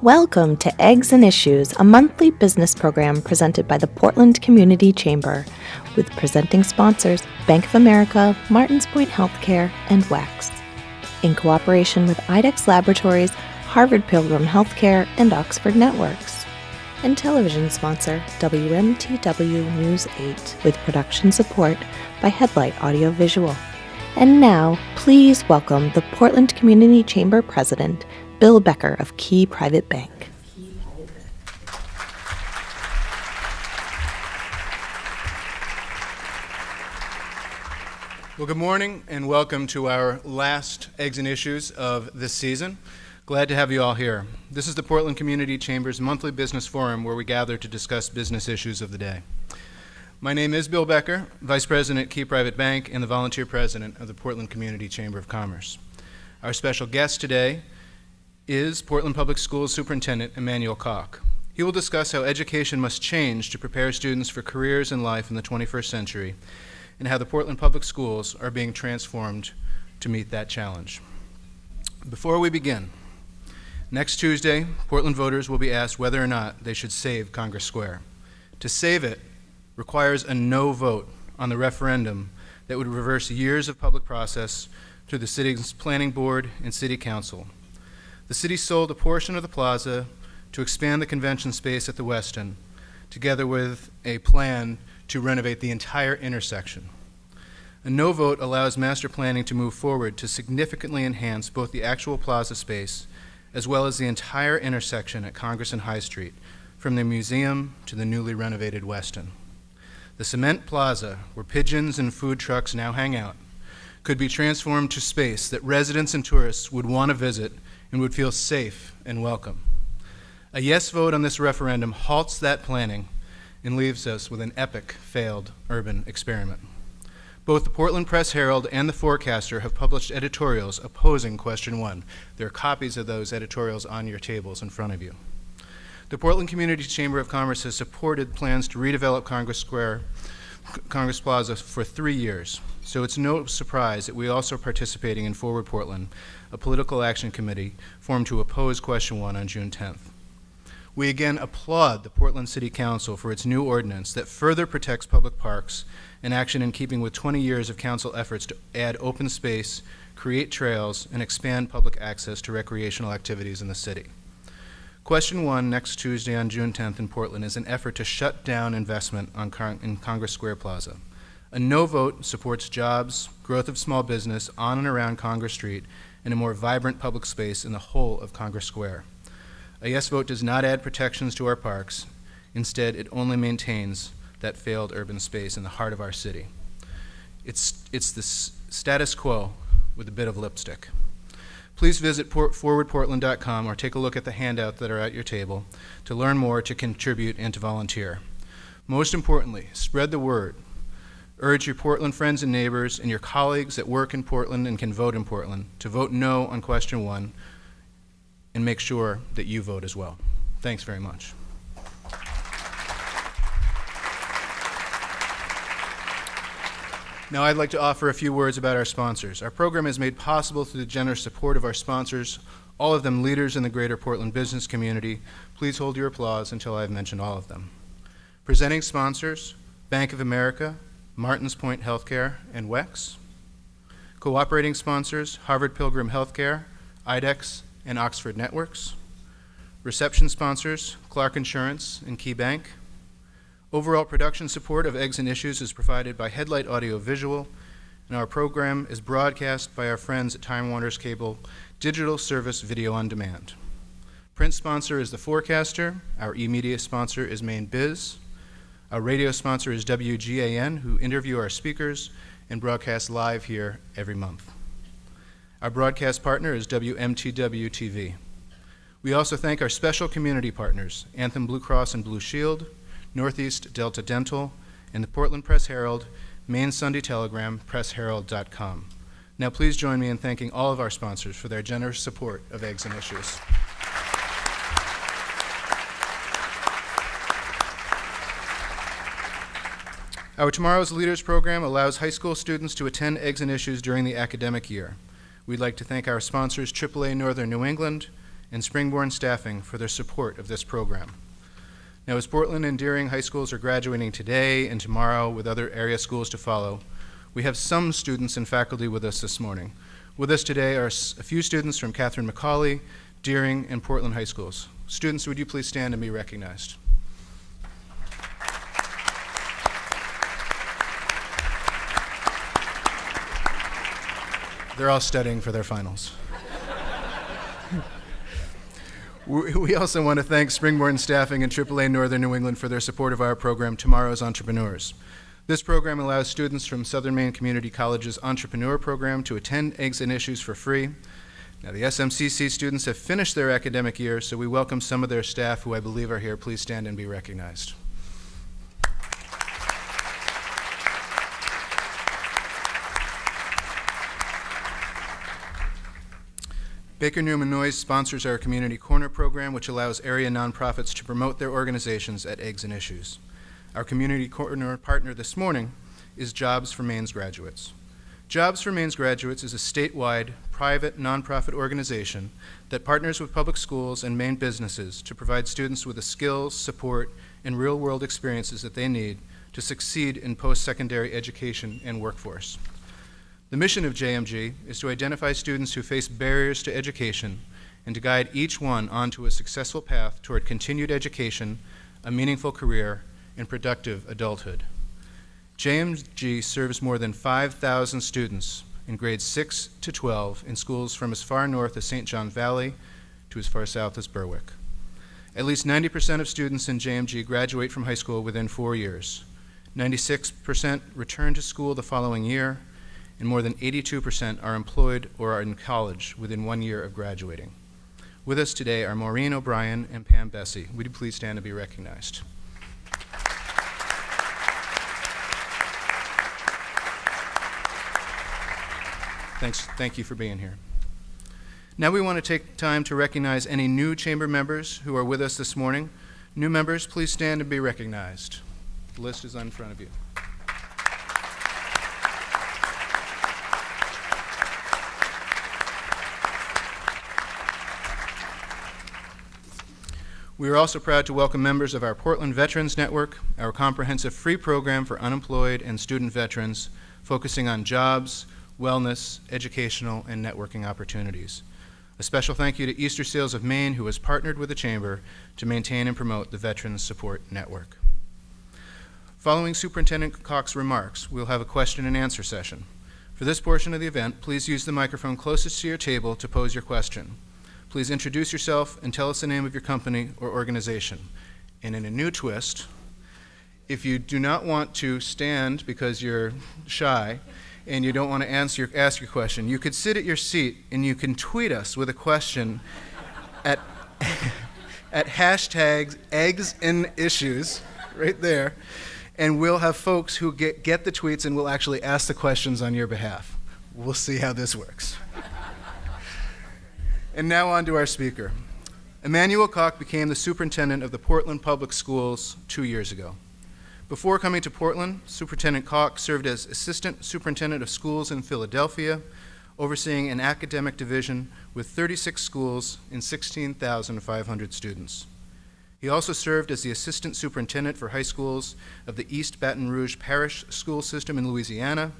Welcome to Eggs and Issues, a monthly business program presented by the Portland Community Chamber, with presenting sponsors Bank of America, Martins Point Healthcare, and WEX, in cooperation with IDEX Laboratories, Harvard Pilgrim Healthcare, and Oxford Networks, and television sponsor WMTW News 8, with production support by Headlight Audio Visual. And now, please welcome the Portland Community Chamber President, Bill Becker of Key Private Bank. Well, good morning and welcome to our last Eggs and Issues of this season. Glad to have you all here. This is the Portland Community Chamber's monthly business forum where we gather to discuss business issues of the day. My name is Bill Becker, Vice President at Key Private Bank and the Volunteer President of the Portland Community Chamber of Commerce. Our special guest today is Portland Public Schools Superintendent Emmanuel Caulk. He will discuss how education must change to prepare students for careers in life in the 21st century and how the Portland Public Schools are being transformed to meet that challenge. Before we begin, next Tuesday, Portland voters will be asked whether or not they should save Congress Square. To save it requires a no vote on the referendum that would reverse years of public process through the city's planning board and city council. The city sold a portion of the plaza to expand the convention space at the Westin, together with a plan to renovate the entire intersection. A no vote allows master planning to move forward to significantly enhance both the actual plaza space as well as the entire intersection at Congress and High Street, from the museum to the newly renovated Westin. The cement plaza, where pigeons and food trucks now hang out, could be transformed to space that residents and tourists would want to visit and would feel safe and welcome. A yes vote on this referendum halts that planning and leaves us with an epic failed urban experiment. Both the Portland Press-Herald and the Forecaster have published editorials opposing question 1. There are copies of those editorials on your tables in front of you. The Portland Community Chamber of Commerce has supported plans to redevelop Congress Plaza for 3 years, so it's no surprise that we are also participating in Forward Portland, a political action committee formed to oppose question 1 on June 10th. We again applaud the Portland City Council for its new ordinance that further protects public parks, an action in keeping with 20 years of council efforts to add open space, create trails, and expand public access to recreational activities in the city. Question 1 next Tuesday on June 10th in Portland is an effort to shut down investment in Congress Square Plaza. A no vote supports jobs, growth of small business on and around Congress Street, and a more vibrant public space in the whole of Congress Square. A yes vote does not add protections to our parks. Instead, it only maintains that failed urban space in the heart of our city. It's the status quo with a bit of lipstick. Please visit forwardportland.com or take a look at the handouts that are at your table to learn more, to contribute, and to volunteer. Most importantly, spread the word. Urge your Portland friends and neighbors and your colleagues that work in Portland and can vote in Portland to vote no on question 1 and make sure that you vote as well. Thanks very much. Now I'd like to offer a few words about our sponsors. Our program is made possible through the generous support of our sponsors, all of them leaders in the greater Portland business community. Please hold your applause until I've mentioned all of them. Presenting sponsors, Bank of America, Martins Point Healthcare, and WEX. Cooperating sponsors, Harvard Pilgrim Healthcare, IDEX, and Oxford Networks. Reception sponsors, Clark Insurance and Key Bank. Overall production support of Eggs and Issues is provided by Headlight Audio Visual, and our program is broadcast by our friends at Time Warner's Cable Digital Service Video on Demand. Print sponsor is The Forecaster. Our e-media sponsor is Maine Biz. Our radio sponsor is WGAN, who interview our speakers and broadcast live here every month. Our broadcast partner is WMTW TV. We also thank our special community partners, Anthem Blue Cross and Blue Shield, Northeast Delta Dental, and the Portland Press-Herald, Maine Sunday Telegram, pressherald.com. Now please join me in thanking all of our sponsors for their generous support of Eggs and Issues. Our Tomorrow's Leaders program allows high school students to attend Eggs and Issues during the academic year. We'd like to thank our sponsors, AAA Northern New England and Springborn staffing for their support of this program. Now, as Portland and Deering high schools are graduating today and tomorrow with other area schools to follow, we have some students and faculty with us this morning. With us today are a few students from Catherine McCauley, Deering, and Portland high schools. Students, would you please stand and be recognized? They're all studying for their finals. We also want to thank Springborn Staffing and AAA Northern New England for their support of our program, Tomorrow's Entrepreneurs. This program allows students from Southern Maine Community College's Entrepreneur Program to attend Eggs and Issues for free. Now, the SMCC students have finished their academic year, so we welcome some of their staff who I believe are here. Please stand and be recognized. Baker Newman Noyes sponsors our Community Corner program, which allows area nonprofits to promote their organizations at Eggs and Issues. Our Community Corner partner this morning is Jobs for Maine's Graduates. Jobs for Maine's Graduates is a statewide, private, nonprofit organization that partners with public schools and Maine businesses to provide students with the skills, support, and real-world experiences that they need to succeed in post-secondary education and workforce. The mission of JMG is to identify students who face barriers to education and to guide each one onto a successful path toward continued education, a meaningful career, and productive adulthood. JMG serves more than 5,000 students in grades 6 to 12 in schools from as far north as St. John Valley to as far south as Berwick. At least 90% of students in JMG graduate from high school within 4 years. 96% return to school the following year, and more than 82% are employed or are in college within 1 year of graduating. With us today are Maureen O'Brien and Pam Bessie. Would you please stand and be recognized? Thank you for being here. Now we want to take time to recognize any new chamber members who are with us this morning. New members, please stand and be recognized. The list is in front of you. We are also proud to welcome members of our Portland Veterans Network, our comprehensive free program for unemployed and student veterans, focusing on jobs, wellness, educational, and networking opportunities. A special thank you to Easter Seals of Maine, who has partnered with the Chamber to maintain and promote the Veterans Support Network. Following Superintendent Caulk's remarks, we'll have a question and answer session. For this portion of the event, please use the microphone closest to your table to pose your question. Please introduce yourself and tell us the name of your company or organization. And in a new twist, if you do not want to stand because you're shy and you don't want to ask your question, you could sit at your seat and you can tweet us with a question at hashtags eggs and issues right there, and we'll have folks who get the tweets and will actually ask the questions on your behalf. We'll see how this works. And now on to our speaker. Emmanuel Caulk became the superintendent of the Portland Public Schools 2 years ago. Before coming to Portland, Superintendent Caulk served as Assistant Superintendent of Schools in Philadelphia, overseeing an academic division with 36 schools and 16,500 students. He also served as the Assistant Superintendent for High Schools of the East Baton Rouge Parish School System in Louisiana,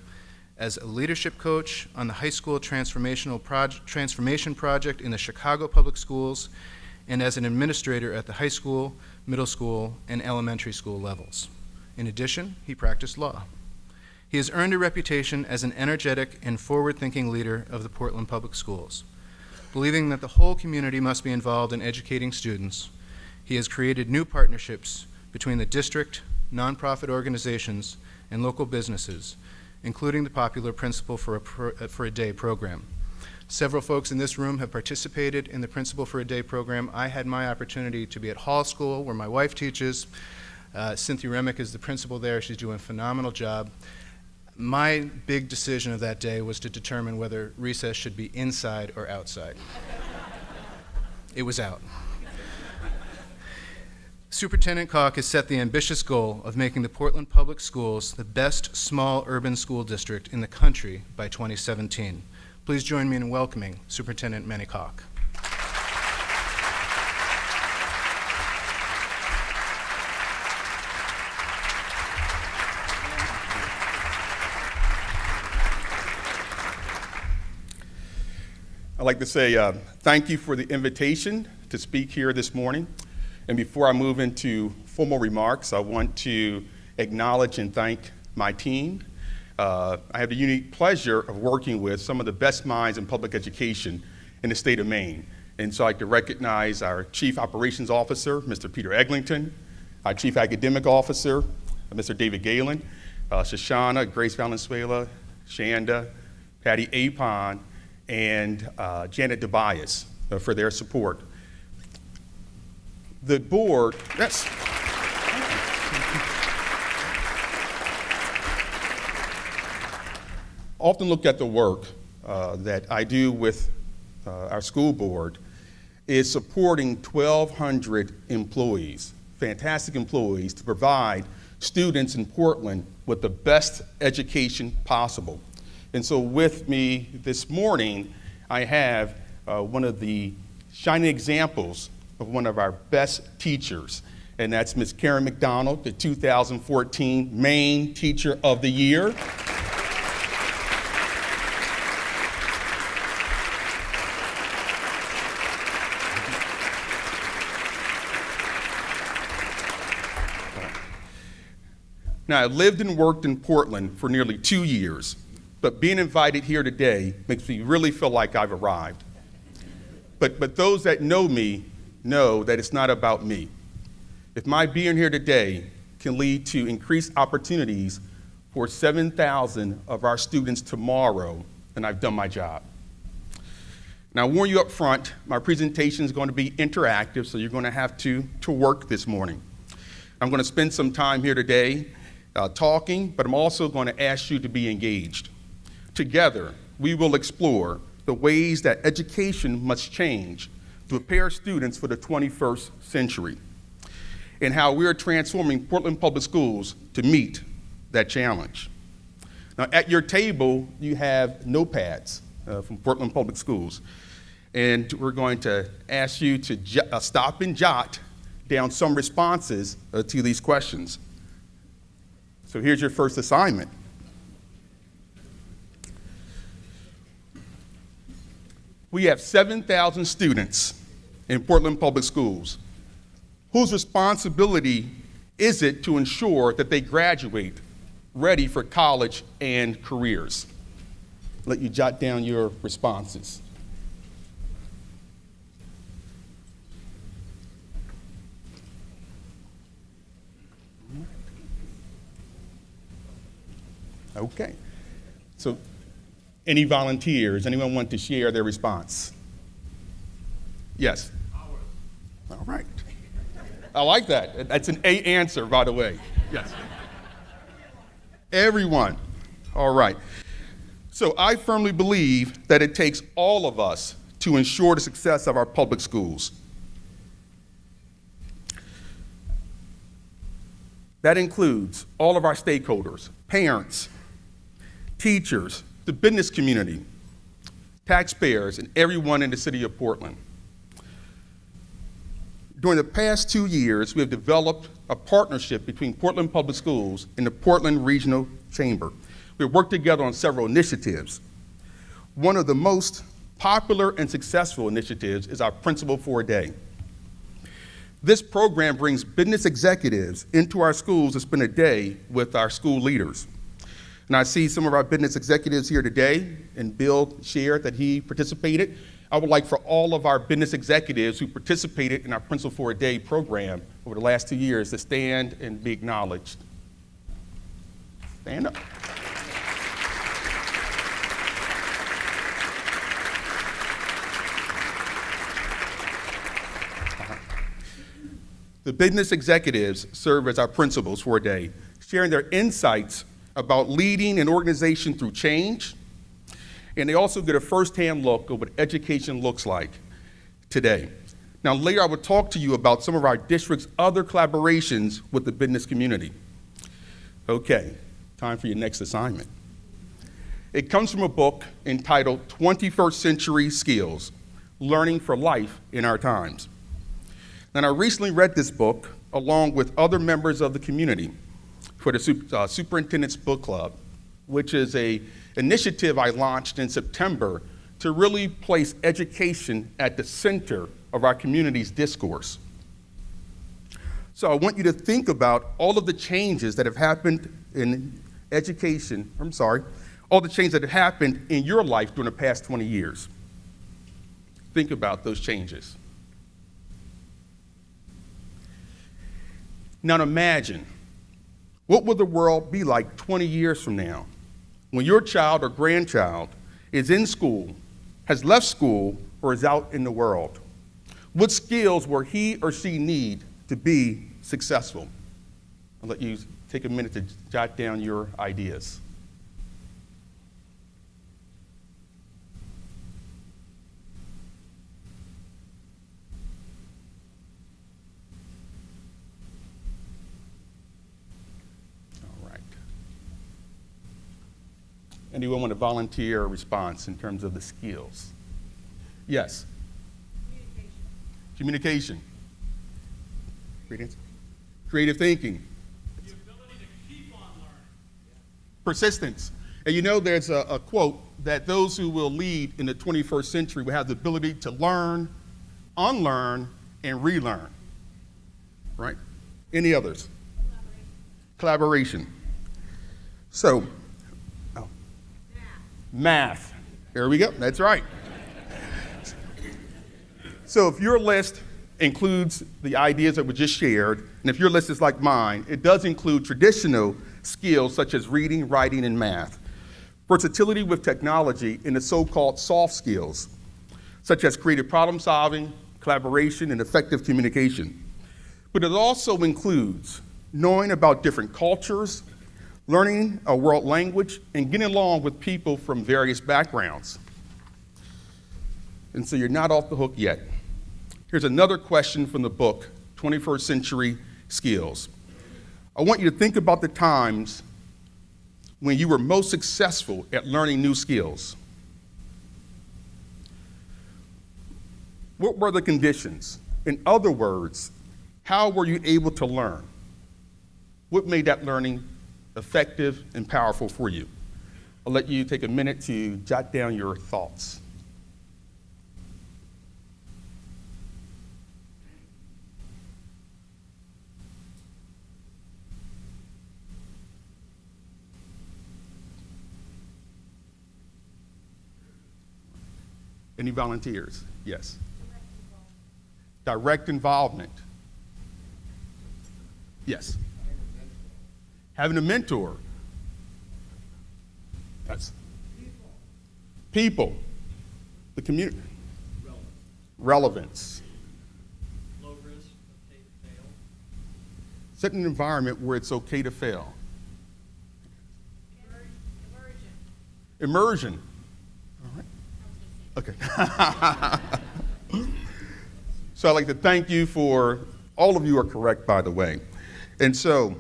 as a leadership coach on the high school transformation project in the Chicago Public Schools, and as an administrator at the high school, middle school, and elementary school levels. In addition, he practiced law. He has earned a reputation as an energetic and forward-thinking leader of the Portland Public Schools. Believing that the whole community must be involved in educating students, he has created new partnerships between the district, nonprofit organizations, and local businesses, including the popular Principal for a Day program. Several folks in this room have participated in the Principal for a Day program. I had my opportunity to be at Hall School, where my wife teaches. Cynthia Remick is the principal there. She's doing a phenomenal job. My big decision of that day was to determine whether recess should be inside or outside. It was out. Superintendent Caulk has set the ambitious goal of making the Portland Public Schools the best small urban school district in the country by 2017. Please join me in welcoming Superintendent Emmanuel Caulk. I'd like to say thank you for the invitation to speak here this morning. And before I move into formal remarks, I want to acknowledge and thank my team. I have the unique pleasure of working with some of the best minds in public education in the state of Maine. And so I'd like to recognize our Chief Operations Officer, Mr. Peter Eglinton, our Chief Academic Officer, Mr. David Galen, Shoshana, Grace Valenzuela, Shanda, Patty Apon, and Janet DeBias for their support. The board, yes. Often look at the work that I do with our school board is supporting 1,200 employees, fantastic employees, to provide students in Portland with the best education possible. And so with me this morning, I have one of the shining examples of one of our best teachers, and that's Ms. Karen McDonald, the 2014 Maine Teacher of the Year. Now, I lived and worked in Portland for nearly 2 years, but being invited here today makes me really feel like I've arrived. But those that know me know that it's not about me. If my being here today can lead to increased opportunities for 7,000 of our students tomorrow, then I've done my job. Now, I warn you up front, my presentation is going to be interactive, so you're going to have to work this morning. I'm going to spend some time here today talking, but I'm also going to ask you to be engaged. Together, we will explore the ways that education must change to prepare students for the 21st century, and how we're transforming Portland Public Schools to meet that challenge. Now, at your table, you have notepads from Portland Public Schools, and we're going to ask you to stop and jot down some responses to these questions. So here's your first assignment. We have 7,000 students in Portland Public Schools. Whose responsibility is it to ensure that they graduate ready for college and careers? Let you jot down your responses. Okay. So, any volunteers? Anyone want to share their response? Yes. All right. I like that. That's an A answer, by the way. Yes. Everyone. All right. So I firmly believe that it takes all of us to ensure the success of our public schools. That includes all of our stakeholders, parents, teachers, the business community, taxpayers, and everyone in the city of Portland. During the past 2 years, we have developed a partnership between Portland Public Schools and the Portland Regional Chamber. We have worked together on several initiatives. One of the most popular and successful initiatives is our Principal for a Day. This program brings business executives into our schools to spend a day with our school leaders. And I see some of our business executives here today, and Bill shared that he participated. I would like for all of our business executives who participated in our Principal for a Day program over the last 2 years to stand and be acknowledged. Stand up. The business executives serve as our principals for a day, sharing their insights about leading an organization through change, and they also get a firsthand look at what education looks like today. Now, later I will talk to you about some of our district's other collaborations with the business community. Okay, time for your next assignment. It comes from a book entitled 21st Century Skills, Learning for Life in Our Times. And I recently read this book along with other members of the community for the Superintendent's Book Club, which is an initiative I launched in September to really place education at the center of our community's discourse. So I want you to think about all of the changes that have happened in education, all the changes that have happened in your life during the past 20 years. Think about those changes. Now imagine, what will the world be like 20 years from now when your child or grandchild is in school, has left school, or is out in the world? What skills will he or she need to be successful? I'll let you take a minute to jot down your ideas. All right. Anyone want to volunteer a response in terms of the skills? Yes. Communication. Creative thinking. The ability to keep on learning. Persistence. And you know, there's a quote that those who will lead in the 21st century will have the ability to learn, unlearn, and relearn. Right? Any others? Collaboration. So, math. There we go. That's right. So if your list includes the ideas that were just shared, and if your list is like mine, it does include traditional skills such as reading, writing, and math, versatility with technology, and the so-called soft skills, such as creative problem solving, collaboration, and effective communication. But it also includes knowing about different cultures, learning a world language, and getting along with people from various backgrounds. And so you're not off the hook yet. Here's another question from the book, 21st Century Skills. I want you to think about the times when you were most successful at learning new skills. What were the conditions? In other words, how were you able to learn? What made that learning effective and powerful for you? I'll let you take a minute to jot down your thoughts. Any volunteers? Yes. Direct involvement. Yes. Having a mentor. That's people. The community. Relevance. Low risk, okay to fail. Set an environment where it's okay to fail. Immersion. All right. Okay. So I'd like to thank you for, all of you are correct, by the way. And so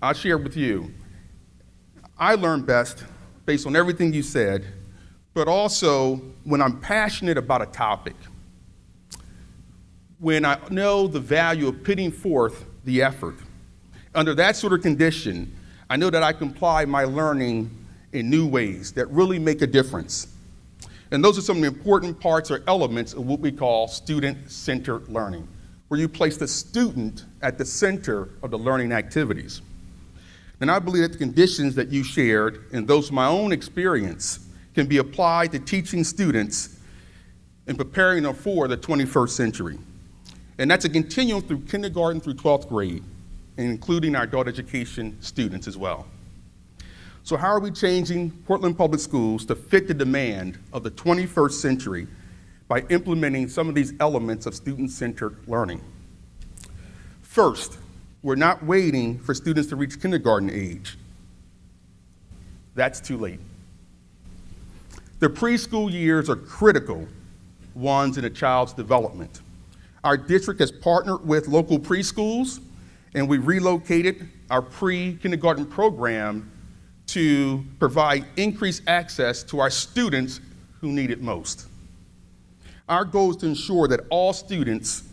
I'll share with you, I learn best based on everything you said, but also when I'm passionate about a topic, when I know the value of putting forth the effort. Under that sort of condition, I know that I can apply my learning in new ways that really make a difference. And those are some of the important parts or elements of what we call student-centered learning, where you place the student at the center of the learning activities. And I believe that the conditions that you shared and those of my own experience can be applied to teaching students and preparing them for the 21st century. And that's a continuum through kindergarten through 12th grade, and including our adult education students as well. So how are we changing Portland Public Schools to fit the demand of the 21st century by implementing some of these elements of student-centered learning? First, we're not waiting for students to reach kindergarten age. That's too late. The preschool years are critical ones in a child's development. Our district has partnered with local preschools, and we relocated our pre-kindergarten program to provide increased access to our students who need it most. Our goal is to ensure that all students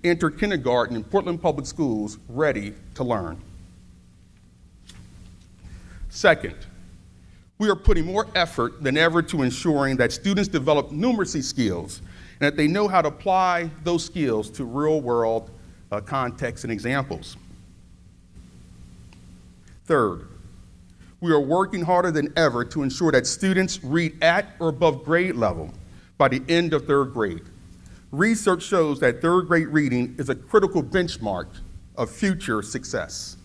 enter kindergarten in Portland Public Schools ready to learn. Second, We are putting more effort than ever to ensuring that students develop numeracy skills and that they know how to apply those skills to real-world contexts and examples. Third, we are working harder than ever to ensure that students read at or above grade level by the end of third grade. Research shows that third grade reading is a critical benchmark of future success.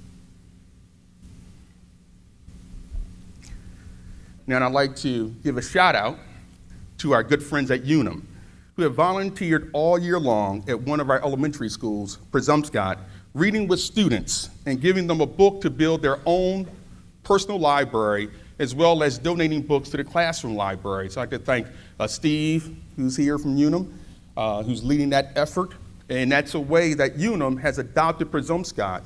Now, I'd like to give a shout out to our good friends at Unum, who have volunteered all year long at one of our elementary schools, Presumpscot, reading with students and giving them a book to build their own personal library, as well as donating books to the classroom library. So I'd like to thank Steve, who's here from Unum, who's leading that effort. And that's a way that Unum has adopted Presumpscot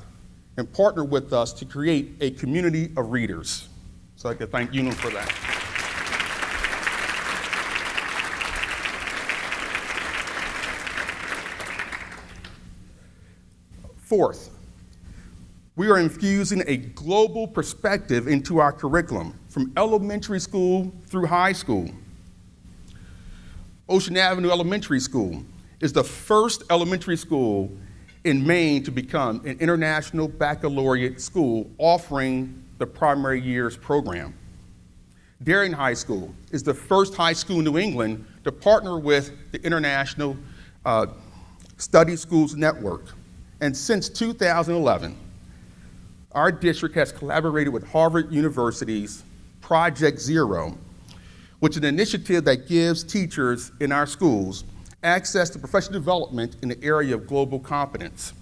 and partnered with us to create a community of readers. So I'd like to thank Unum for that. Fourth, we are infusing a global perspective into our curriculum from elementary school through high school. Ocean Avenue Elementary School is the first elementary school in Maine to become an international baccalaureate school offering the primary years program. Darien High School is the first high school in New England to partner with the International Study Schools Network. And since 2011, our district has collaborated with Harvard University's Project Zero, which is an initiative that gives teachers in our schools access to professional development in the area of global competence.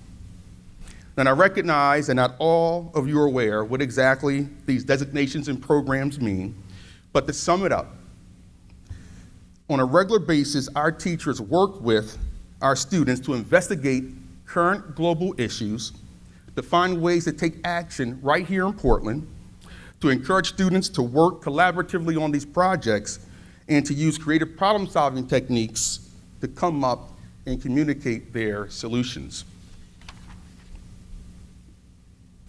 And I recognize that not all of you are aware what exactly these designations and programs mean, but to sum it up, on a regular basis, our teachers work with our students to investigate current global issues, to find ways to take action right here in Portland, to encourage students to work collaboratively on these projects, and to use creative problem-solving techniques to come up and communicate their solutions.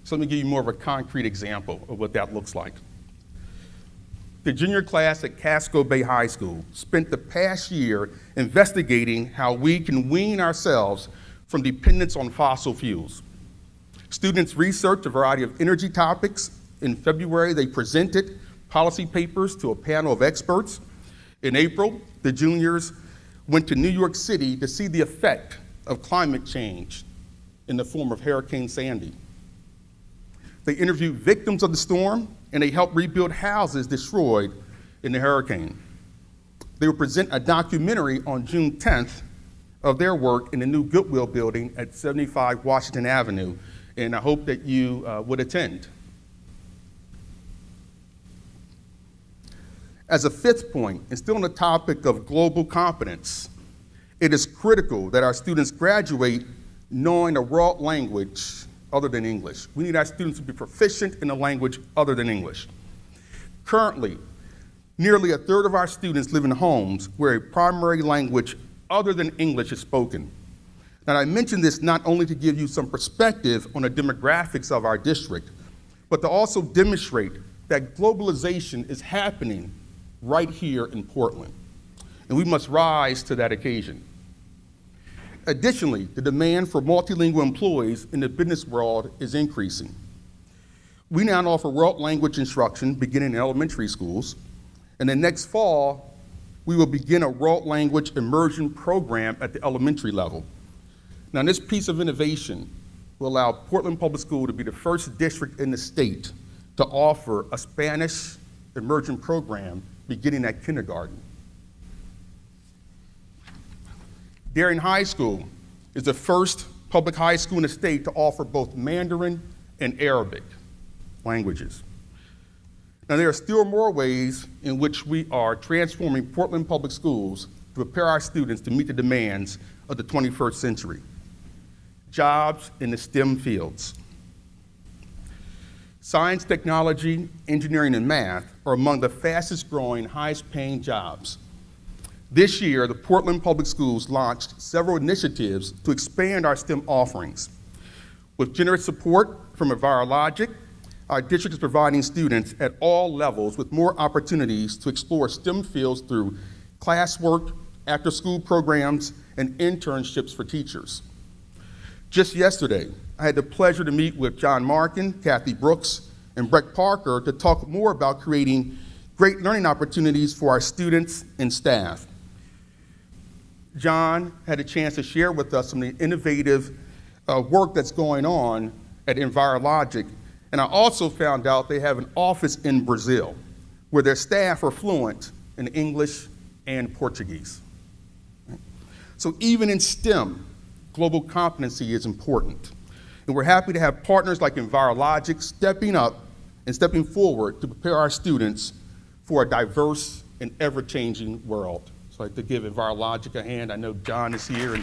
So let me give you more of a concrete example of what that looks like. The junior class at Casco Bay High School spent the past year investigating how we can wean ourselves from dependence on fossil fuels. Students researched a variety of energy topics. In February, they presented policy papers to a panel of experts. In April, the juniors went to New York City to see the effect of climate change in the form of Hurricane Sandy. They interviewed victims of the storm, and they helped rebuild houses destroyed in the hurricane. They will present a documentary on June 10th of their work in the new Goodwill building at 75 Washington Avenue, and I hope that you would attend. As a fifth point, and still on the topic of global competence, it is critical that our students graduate knowing a world language other than English. We need our students to be proficient in a language other than English. Currently, nearly a third of our students live in homes where a primary language other than English is spoken. Now, I mention this not only to give you some perspective on the demographics of our district, but to also demonstrate that globalization is happening right here in Portland, and we must rise to that occasion. Additionally, the demand for multilingual employees in the business world is increasing. We now offer world language instruction beginning in elementary schools, and then next fall, we will begin a world language immersion program at the elementary level. Now, this piece of innovation will allow Portland Public School to be the first district in the state to offer a Spanish immersion program beginning at kindergarten. Darien High School is the first public high school in the state to offer both Mandarin and Arabic languages. Now, there are still more ways in which we are transforming Portland Public Schools to prepare our students to meet the demands of the 21st century. Jobs in the STEM fields. Science, technology, engineering, and math are among the fastest growing, highest paying jobs. This year, the Portland Public Schools launched several initiatives to expand our STEM offerings. With generous support from Envirologic, our district is providing students at all levels with more opportunities to explore STEM fields through classwork, after-school programs, and internships for teachers. Just yesterday, I had the pleasure to meet with John Markin, Kathy Brooks, and Breck Parker to talk more about creating great learning opportunities for our students and staff. John had a chance to share with us some of the innovative work that's going on at EnviroLogic, and I also found out they have an office in Brazil where their staff are fluent in English and Portuguese. So even in STEM, global competency is important. And we're happy to have partners like EnviroLogic stepping up and stepping forward to prepare our students for a diverse and ever-changing world. So I'd like to give EnviroLogic a hand. I know John is here.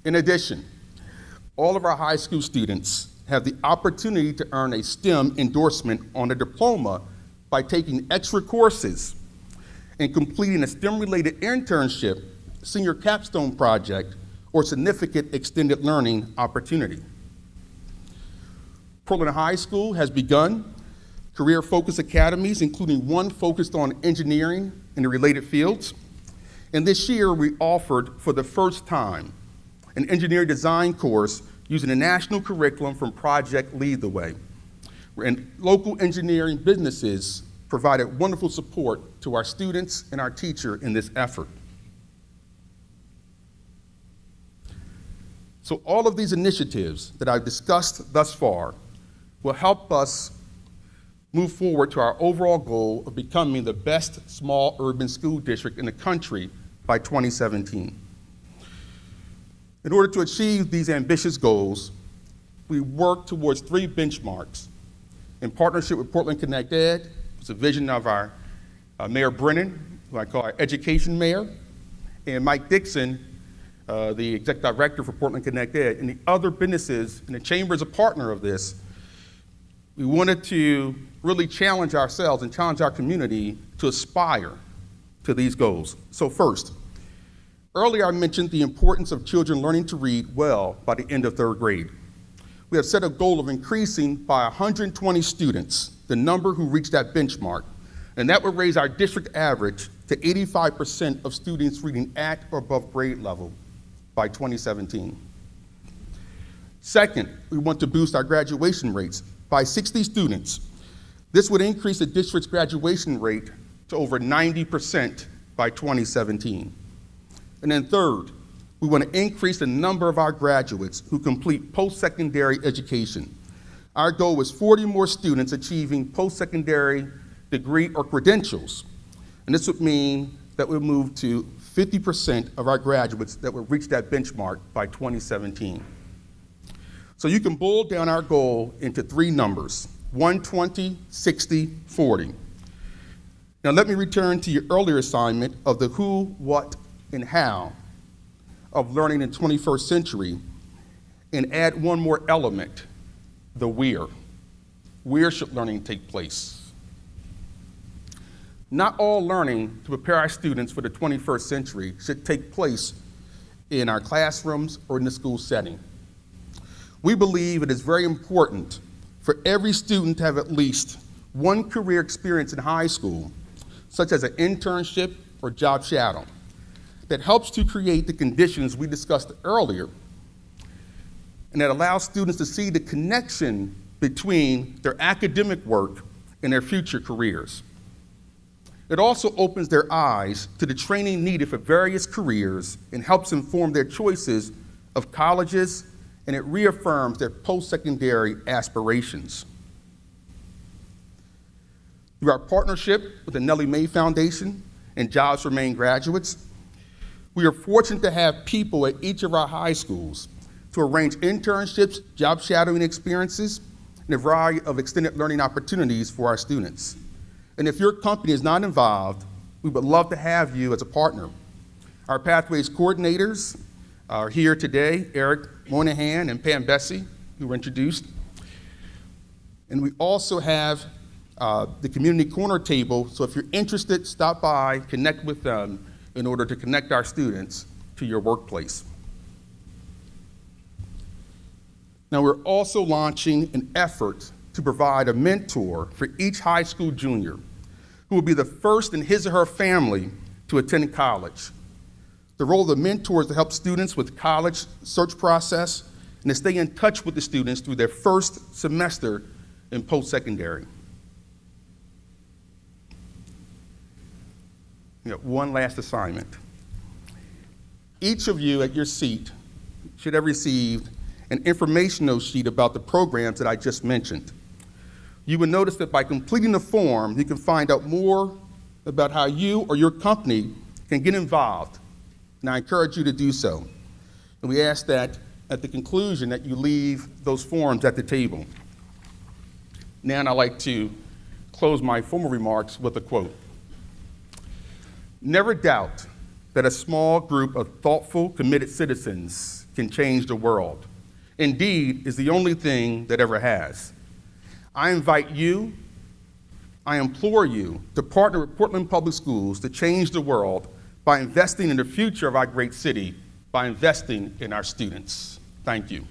In addition, all of our high school students have the opportunity to earn a STEM endorsement on a diploma by taking extra courses and completing a STEM-related internship, senior capstone project, or significant extended learning opportunity. Portland High School has begun career-focused academies, including one focused on engineering and the related fields. And this year, we offered, for the first time, an engineering design course using a national curriculum from Project Lead the Way. And local engineering businesses provided wonderful support to our students and our teacher in this effort. So all of these initiatives that I've discussed thus far will help us move forward to our overall goal of becoming the best small urban school district in the country by 2017. In order to achieve these ambitious goals, we work towards 3 benchmarks. In partnership with Portland Connect Ed, it's a vision of our Mayor Brennan, who I call our education mayor, and Mike Dixon, the executive director for Portland Connect Ed, and the other businesses, and the chamber is a partner of this. We wanted to really challenge ourselves and challenge our community to aspire to these goals. So first, earlier I mentioned the importance of children learning to read well by the end of 3rd grade. We have set a goal of increasing by 120 students the number who reach that benchmark, and that would raise our district average to 85% of students reading at or above grade level by 2017. Second, we want to boost our graduation rates by 60 students. This would increase the district's graduation rate to over 90% by 2017. And then third, we want to increase the number of our graduates who complete post-secondary education. Our goal is 40 more students achieving post-secondary degree or credentials. And this would mean that we'll move to 50% of our graduates that will reach that benchmark by 2017. So you can boil down our goal into 3 numbers, 120, 60, 40. Now let me return to your earlier assignment of the who, what, and how of learning in the 21st century and add one more element, the where. Where should learning take place? Not all learning to prepare our students for the 21st century should take place in our classrooms or in the school setting. We believe it is very important for every student to have at least one career experience in high school, such as an internship or job shadow, that helps to create the conditions we discussed earlier, and that allows students to see the connection between their academic work and their future careers. It also opens their eyes to the training needed for various careers and helps inform their choices of colleges, and it reaffirms their post-secondary aspirations. Through our partnership with the Nellie Mae Foundation and Jobs for Maine graduates, we are fortunate to have people at each of our high schools to arrange internships, job shadowing experiences, and a variety of extended learning opportunities for our students. And if your company is not involved, we would love to have you as a partner. Our Pathways coordinators are here today, Eric Moynihan and Pam Bessie, who were introduced. And we also have the community corner table, so if you're interested, stop by, connect with them in order to connect our students to your workplace. Now, we're also launching an effort to provide a mentor for each high school junior who will be the first in his or her family to attend college. The role of the mentor is to help students with the college search process and to stay in touch with the students through their first semester in post-secondary. One last assignment. Each of you at your seat should have received an informational sheet about the programs that I just mentioned. You will notice that by completing the form, you can find out more about how you or your company can get involved, and I encourage you to do so. And we ask that at the conclusion that you leave those forms at the table. Now I'd like to close my formal remarks with a quote. Never doubt that a small group of thoughtful, committed citizens can change the world. Indeed, is the only thing that ever has. I invite you, I implore you to partner with Portland Public Schools to change the world by investing in the future of our great city, by investing in our students. Thank you.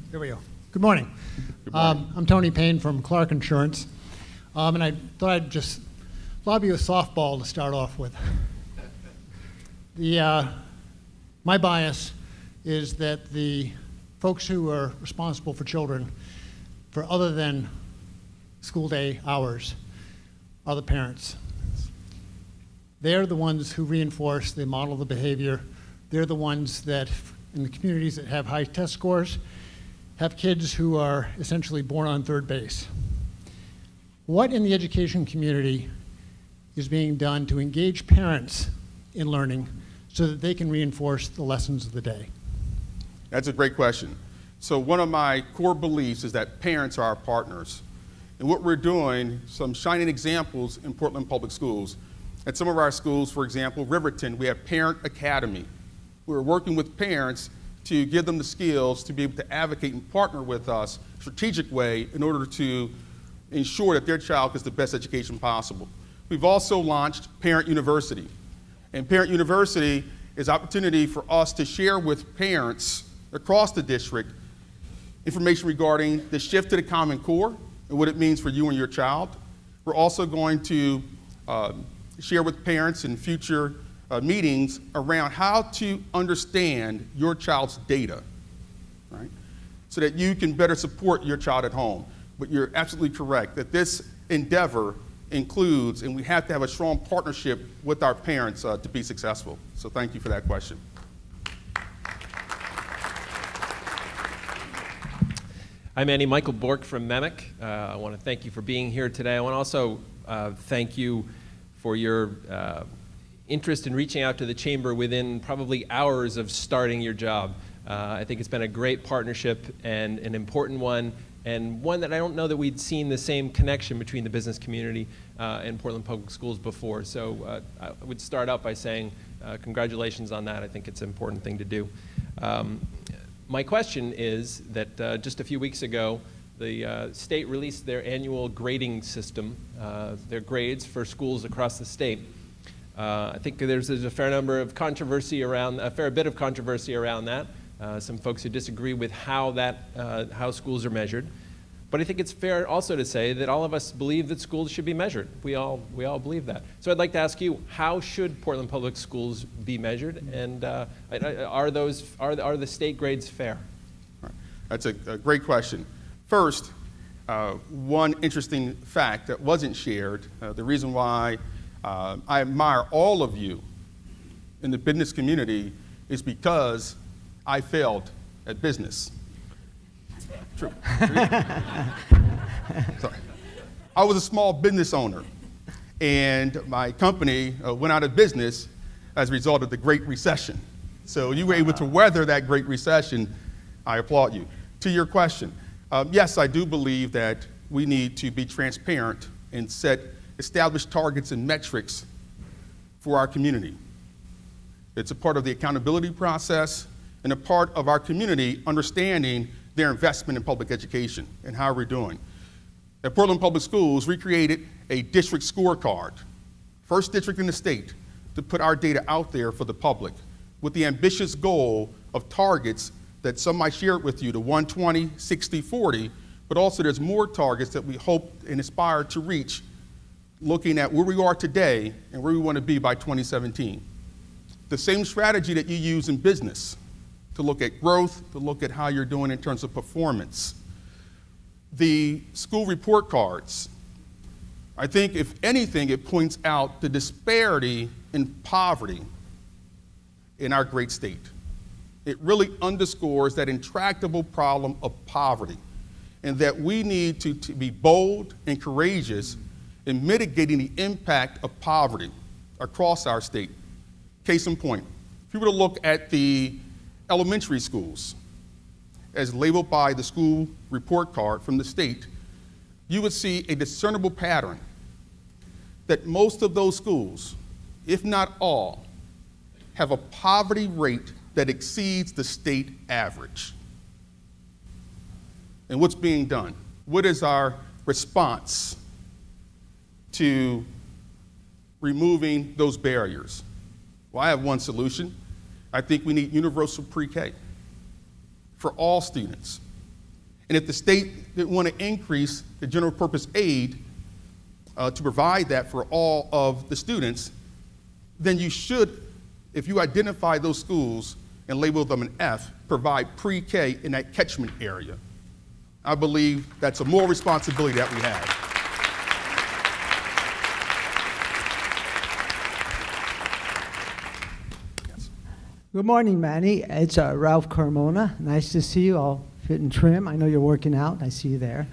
Here we go. Good morning. Good morning. I'm Tony Payne from Clark Insurance, and I thought I'd just lob you a softball to start off with. My bias is that the folks who are responsible for children for other than school day hours are the parents. They're the ones who reinforce, they model the behavior. They're the ones that, in the communities that have high test scores, have kids who are essentially born on third base. What in the education community is being done to engage parents in learning so that they can reinforce the lessons of the day? That's a great question. So one of my core beliefs is that parents are our partners. And what we're doing, some shining examples in Portland Public Schools. At some of our schools, for example, Riverton, we have Parent Academy. We're working with parents to give them the skills to be able to advocate and partner with us in a strategic way in order to ensure that their child gets the best education possible. We've also launched Parent University. And Parent University is an opportunity for us to share with parents across the district information regarding the shift to the Common Core and what it means for you and your child. We're also going to share with parents in future meetings around how to understand your child's data, right? So that you can better support your child at home. But you're absolutely correct that this endeavor includes, and we have to have a strong partnership with our parents to be successful. So thank you for that question. I'm Andy Michael Bork from MEMIC. I want to thank you for being here today. I want to also thank you for your interest in reaching out to the Chamber within probably hours of starting your job. I think it's been a great partnership and an important one, and one that I don't know that we'd seen the same connection between the business community and Portland Public Schools before. So I would start out by saying congratulations on that. I think it's an important thing to do. My question is that just a few weeks ago, the state released their annual grading system, their grades for schools across the state. I think there's a fair bit of controversy around that. Some folks who disagree with how schools are measured. But I think it's fair also to say that all of us believe that schools should be measured. We all believe that. So I'd like to ask you, how should Portland Public Schools be measured, and are the state grades fair? That's a great question. First, one interesting fact that wasn't shared, the reason why I admire all of you in the business community is because I failed at business. True. Sorry. I was a small business owner, and my company went out of business as a result of the Great Recession. So you were able to weather that Great Recession. I applaud you. To your question, Yes, I do believe that we need to be transparent and establish targets and metrics for our community. It's a part of the accountability process and a part of our community understanding their investment in public education and how we're doing. At Portland Public Schools, we created a district scorecard, first district in the state, to put our data out there for the public with the ambitious goal of targets that some might share it with you, the 120, 60, 40, but also there's more targets that we hope and aspire to reach, looking at where we are today and where we want to be by 2017. The same strategy that you use in business to look at growth, to look at how you're doing in terms of performance. The school report cards, I think if anything, it points out the disparity in poverty in our great state. It really underscores that intractable problem of poverty, and that we need to be bold and courageous in mitigating the impact of poverty across our state. Case in point, if you were to look at the elementary schools as labeled by the school report card from the state, you would see a discernible pattern that most of those schools, if not all, have a poverty rate that exceeds the state average. And what's being done? What is our response to removing those barriers? Well, I have one solution. I think we need universal pre-K for all students. And if the state didn't want to increase the general purpose aid to provide that for all of the students, then you should, if you identify those schools and label them an F, provide pre-K in that catchment area. I believe that's a moral responsibility that we have. Yes. Good morning, Manny. It's Ralph Carmona. Nice to see you all fit and trim. I know you're working out. I see you there.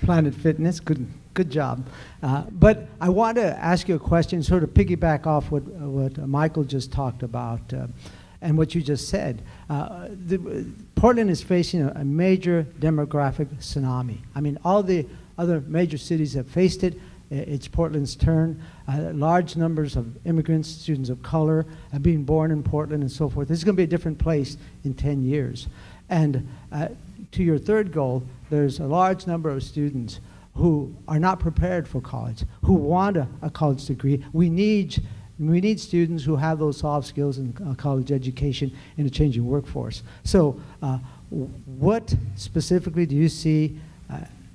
Planet Fitness, good job. But I want to ask you a question, sort of piggyback off what Michael just talked about and what you just said. Portland is facing a major demographic tsunami. I mean, all the other major cities have faced it. It's Portland's turn. Large numbers of immigrants, students of color, being born in Portland and so forth. This is going to be a different place in 10 years. And to your third goal, there's a large number of students who are not prepared for college, who want a college degree. We need students who have those soft skills in college education in a changing workforce. So what specifically do you see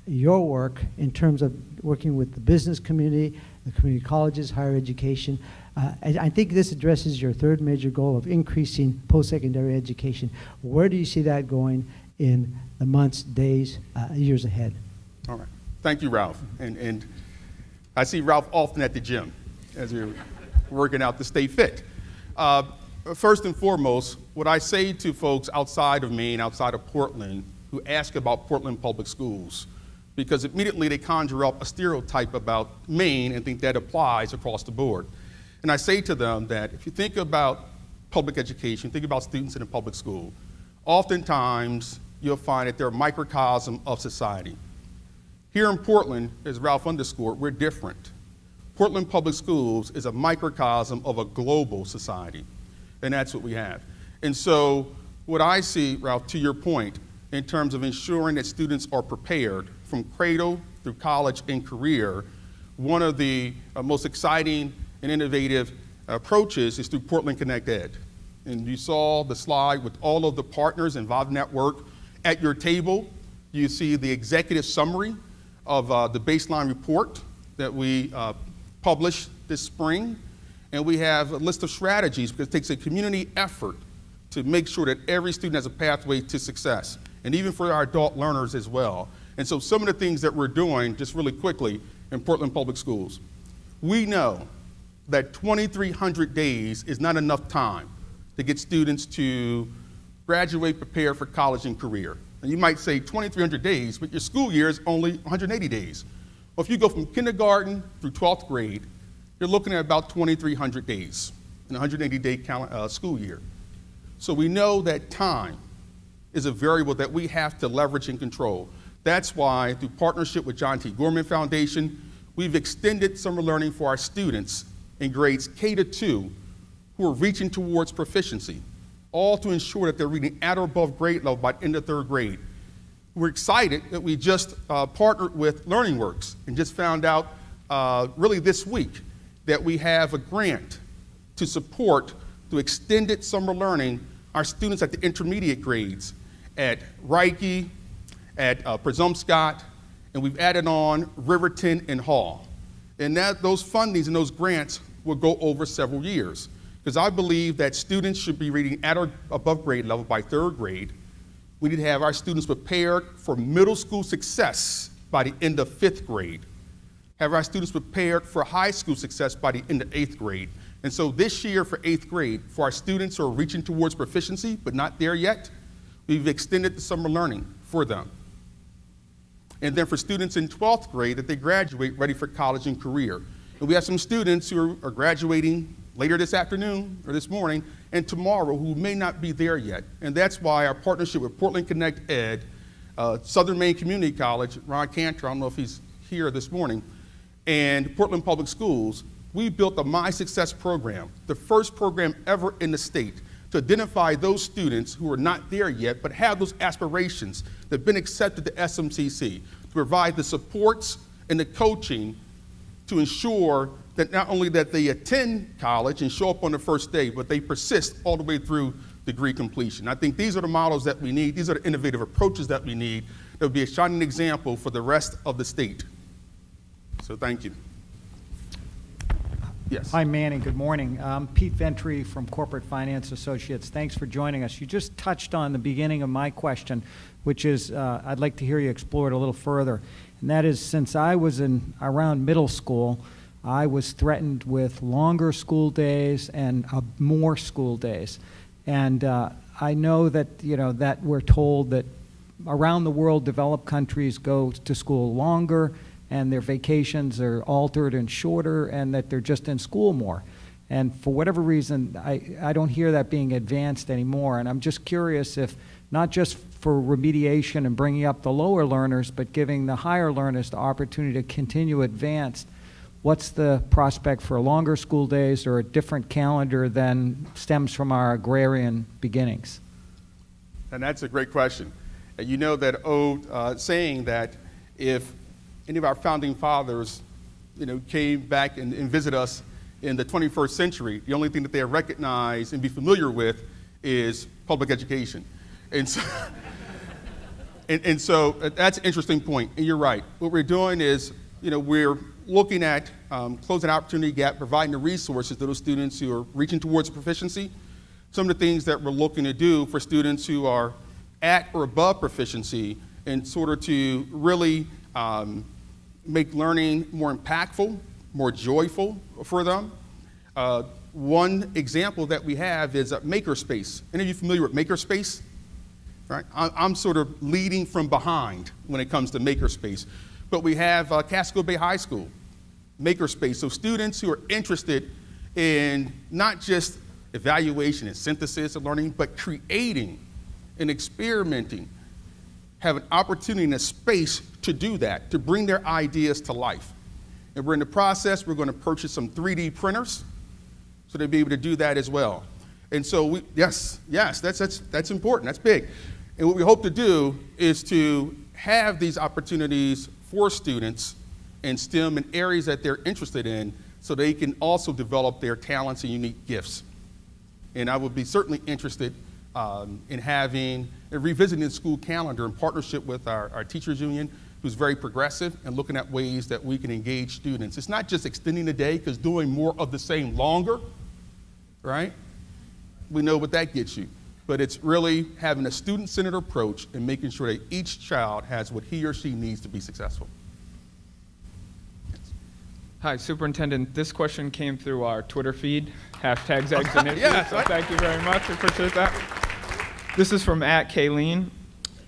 your work in terms of working with the business community, the community colleges, higher education? I think this addresses your third major goal of increasing post-secondary education. Where do you see that going in the months, days, years ahead? All right. Thank you, Ralph. And I see Ralph often at the gym as we're working out to stay fit. First and foremost, what I say to folks outside of Maine, outside of Portland, who ask about Portland Public Schools, because immediately they conjure up a stereotype about Maine and think that applies across the board. And I say to them that if you think about public education, think about students in a public school, oftentimes you'll find that they're a microcosm of society. Here in Portland, as Ralph underscored, we're different. Portland Public Schools is a microcosm of a global society, and that's what we have. And so what I see, Ralph, to your point, in terms of ensuring that students are prepared from cradle through college and career, one of the most exciting and innovative approaches is through Portland Connect Ed. And you saw the slide with all of the partners involved in that work. At your table, you see the executive summary of the baseline report that we published this spring. And we have a list of strategies because it takes a community effort to make sure that every student has a pathway to success, and even for our adult learners as well. And so some of the things that we're doing, just really quickly, in Portland Public Schools, we know that 2,300 days is not enough time to get students to graduate, prepare for college and career. And you might say 2,300 days, but your school year is only 180 days. Well, if you go from kindergarten through 12th grade, you're looking at about 2,300 days in a 180-day school year. So we know that time is a variable that we have to leverage and control. That's why, through partnership with John T. Gorman Foundation, we've extended summer learning for our students in grades K to 2 who are reaching towards proficiency, all to ensure that they're reading at or above grade level by the end of 3rd grade. We're excited that we just partnered with LearningWorks and just found out really this week that we have a grant to support through extended summer learning our students at the intermediate grades at Reiki, at Presumpscott, and we've added on Riverton and Hall. And those fundings and those grants will go over several years, because I believe that students should be reading at or above grade level by 3rd grade. We need to have our students prepared for middle school success by the end of 5th grade. Have our students prepared for high school success by the end of 8th grade. And so this year for 8th grade, for our students who are reaching towards proficiency but not there yet, we've extended the summer learning for them. And then for students in 12th grade, that they graduate ready for college and career. And we have some students who are graduating later this afternoon or this morning and tomorrow who may not be there yet. And that's why our partnership with Portland Connect Ed, Southern Maine Community College, Ron Cantor, I don't know if he's here this morning, and Portland Public Schools, we built a My Success program, the first program ever in the state to identify those students who are not there yet but have those aspirations that have been accepted to SMCC, to provide the supports and the coaching to ensure that not only that they attend college and show up on the first day, but they persist all the way through degree completion. I think these are the models that we need. These are the innovative approaches that we need that would be a shining example for the rest of the state. So thank you. Yes. Hi, Manny. Good morning. I'm Pete Ventry from Corporate Finance Associates. Thanks for joining us. You just touched on the beginning of my question, which is I'd like to hear you explore it a little further. And that is, since I was around middle school, I was threatened with longer school days and more school days. And I know that, that we're told that around the world, developed countries go to school longer, and their vacations are altered and shorter, and that they're just in school more. And for whatever reason, I don't hear that being advanced anymore. And I'm just curious if, not just for remediation and bringing up the lower learners, but giving the higher learners the opportunity to continue advanced, what's the prospect for longer school days or a different calendar than stems from our agrarian beginnings? And that's a great question. And you know that old saying that if any of our founding fathers, came back and visit us in the 21st century, the only thing that they recognize and be familiar with is public education. And so, and so that's an interesting point. And you're right. What we're doing is, we're looking at closing the opportunity gap, providing the resources to those students who are reaching towards proficiency. Some of the things that we're looking to do for students who are at or above proficiency in order to really make learning more impactful, more joyful for them. One example that we have is Makerspace. Any of you familiar with Makerspace? Right? I'm sort of leading from behind when it comes to Makerspace. But we have Casco Bay High School, Makerspace. So students who are interested in not just evaluation and synthesis of learning, but creating and experimenting, have an opportunity and a space to do that, to bring their ideas to life. And we're in the process, we're going to purchase some 3D printers so they'll be able to do that as well. And so yes, that's important, that's big. And what we hope to do is to have these opportunities for students in STEM in areas that they're interested in so they can also develop their talents and unique gifts. And I would be certainly interested in having and revisiting the school calendar in partnership with our teachers union, who's very progressive and looking at ways that we can engage students. It's not just extending the day, because doing more of the same longer, right? We know what that gets you. But it's really having a student-centered approach and making sure that each child has what he or she needs to be successful. Hi, Superintendent. This question came through our Twitter feed, hashtags eggs and issues. Yeah, so thank you very much. I appreciate that. This is from @Kayleen.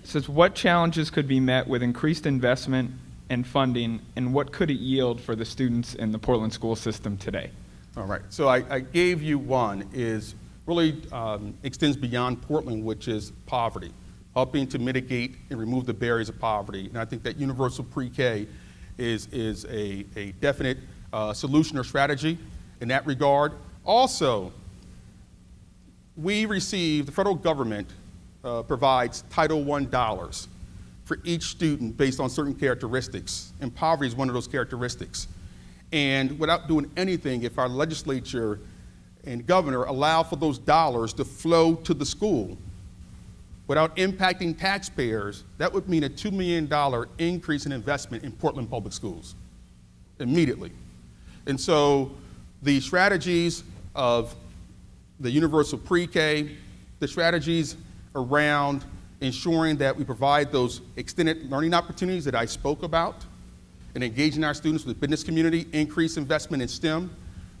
It says, what challenges could be met with increased investment and funding, and what could it yield for the students in the Portland school system today? All right. So I gave you one is really extends beyond Portland, which is poverty. helping to mitigate and remove the barriers of poverty. And I think that universal pre-K is a definite solution or strategy in that regard. Also, the federal government provides Title I dollars for each student based on certain characteristics, and poverty is one of those characteristics. And without doing anything, if our legislature and governor allow for those dollars to flow to the school without impacting taxpayers, that would mean a $2 million increase in investment in Portland Public Schools immediately. And so the strategies of the universal pre-K, the strategies around ensuring that we provide those extended learning opportunities that I spoke about, and engaging our students with the business community, increase investment in STEM,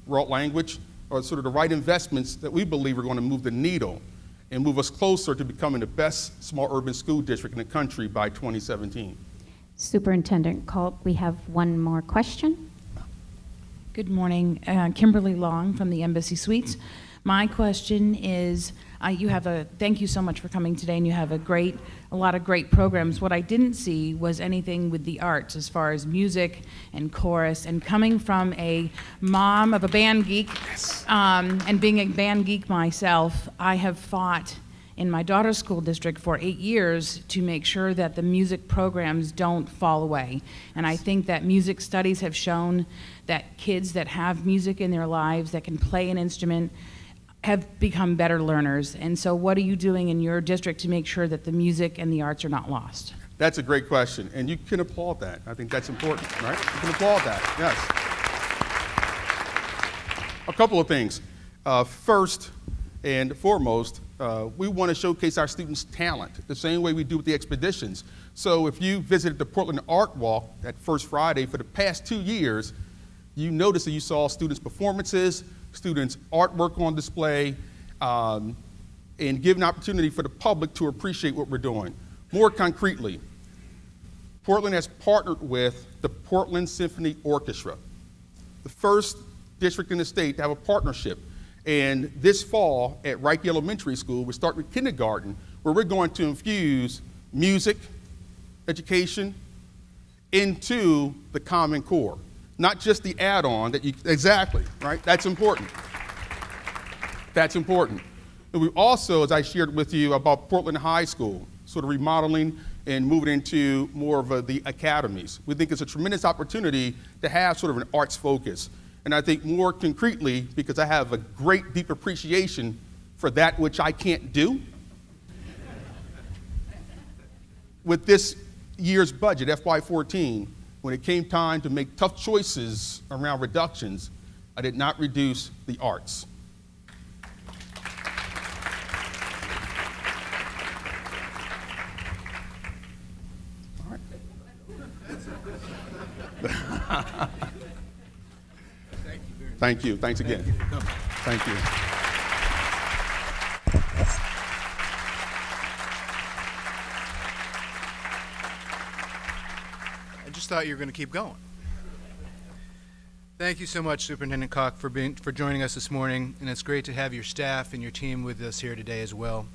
world language, are sort of the right investments that we believe are going to move the needle and move us closer to becoming the best small urban school district in the country by 2017. Superintendent Caulk, we have one more question. Good morning, Kimberly Long from the Embassy Suites. My question is, thank you so much for coming today, and you have a lot of great programs. What I didn't see was anything with the arts as far as music and chorus, and coming from a mom of a band geek, and being a band geek myself, I have fought in my daughter's school district for 8 years to make sure that the music programs don't fall away. And I think that music studies have shown that kids that have music in their lives, that can play an instrument, have become better learners. And so what are you doing in your district to make sure that the music and the arts are not lost? That's a great question, and you can applaud that. I think that's important, right? You can applaud that, yes. A couple of things. First and foremost, we want to showcase our students' talent the same way we do with the expeditions. So if you visited the Portland Art Walk that first Friday for the past 2 years, you noticed that you saw students' performances, students' artwork on display, and give an opportunity for the public to appreciate what we're doing. More concretely, Portland has partnered with the Portland Symphony Orchestra, the first district in the state to have a partnership. And this fall at Reich Elementary School, we start with kindergarten, where we're going to infuse music, education into the Common Core. Not just the add-on that exactly, right? That's important. That's important. And we also, as I shared with you about Portland High School, sort of remodeling and moving into more of the academies. We think it's a tremendous opportunity to have sort of an arts focus. And I think more concretely, because I have a great deep appreciation for that which I can't do, with this year's budget, FY14, when it came time to make tough choices around reductions, I did not reduce the arts. All right. Thank you. Thanks again. Thank you. I just thought you were going to keep going. Thank you so much, Superintendent Caulk, for joining us this morning, and it's great to have your staff and your team with us here today as well.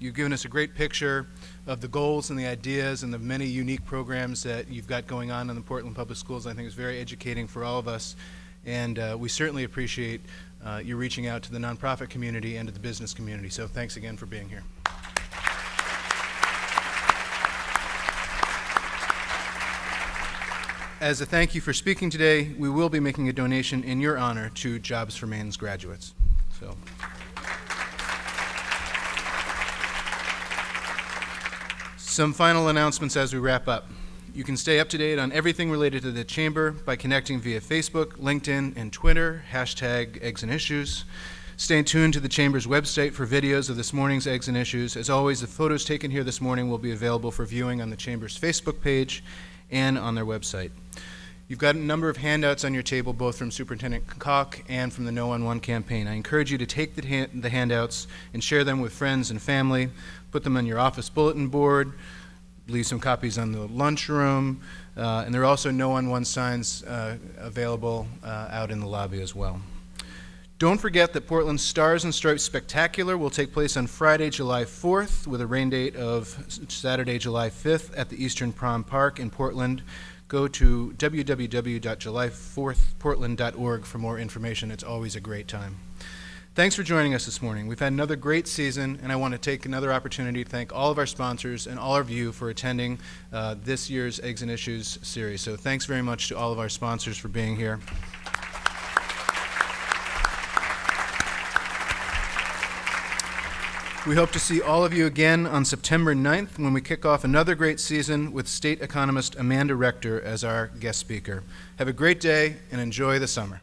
You've given us a great picture of the goals and the ideas and the many unique programs that you've got going on in the Portland Public Schools. I think it's very educating for all of us, and we certainly appreciate you reaching out to the nonprofit community and to the business community. So thanks again for being here. As a thank you for speaking today, we will be making a donation in your honor to Jobs for Maine's graduates. So. Some final announcements as we wrap up. You can stay up to date on everything related to the Chamber by connecting via Facebook, LinkedIn, and Twitter, #EggsAndIssues. Stay tuned to the Chamber's website for videos of this morning's Eggs and Issues. As always, the photos taken here this morning will be available for viewing on the Chamber's Facebook page and on their website. You've got a number of handouts on your table, both from Superintendent Caulk and from the No on One campaign. I encourage you to take the handouts and share them with friends and family. Put them on your office bulletin board. Leave some copies on the lunchroom. And there are also No on One signs available out in the lobby as well. Don't forget that Portland's Stars and Stripes Spectacular will take place on Friday, July 4th, with a rain date of Saturday, July 5th at the Eastern Prom Park in Portland. Go to www.july4thportland.org for more information. It's always a great time. Thanks for joining us this morning. We've had another great season, and I want to take another opportunity to thank all of our sponsors and all of you for attending this year's Eggs and Issues series. So thanks very much to all of our sponsors for being here. We hope to see all of you again on September 9th when we kick off another great season with state economist Amanda Rector as our guest speaker. Have a great day and enjoy the summer.